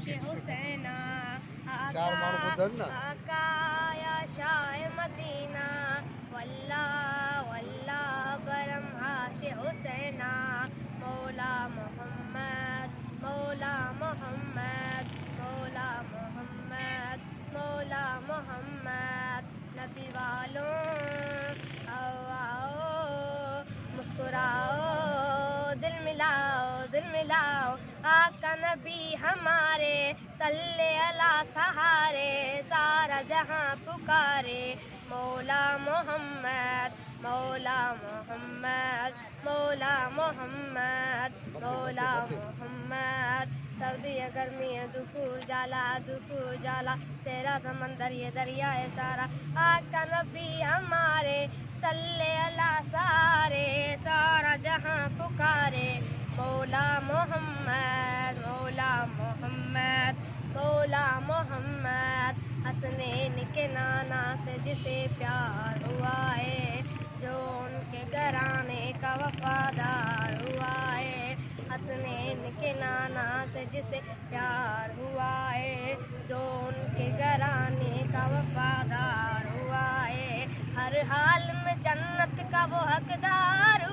حسینہ آقا یا شاہ مدینہ واللہ واللہ برم ہاش حسینہ مولا محمد مولا محمد مولا محمد مولا محمد نبی والوں آؤ مسکراؤ دل ملاؤ آقا نبی ہمارے صلی اللہ سہارے سارا جہاں پکارے مولا محمد مولا محمد مولا محمد مولا محمد سردی گرمی دکھ جالا سیرا سمندر یہ دریائے سارا آقا نبی ہمارے صلی اللہ سارے سارا جہاں پکارے مولا محمد مولا محمد مولا محمد حسنین کے نانا سے جسے پیار ہوا ہے جو ان کے گھرانے کا وفادار ہوا ہے حسنین کے نانا سے جسے پیار ہوا ہے جو ان کے گھرانے کا وفادار ہوا ہے ہر حال میں جنت کا وہ حقدار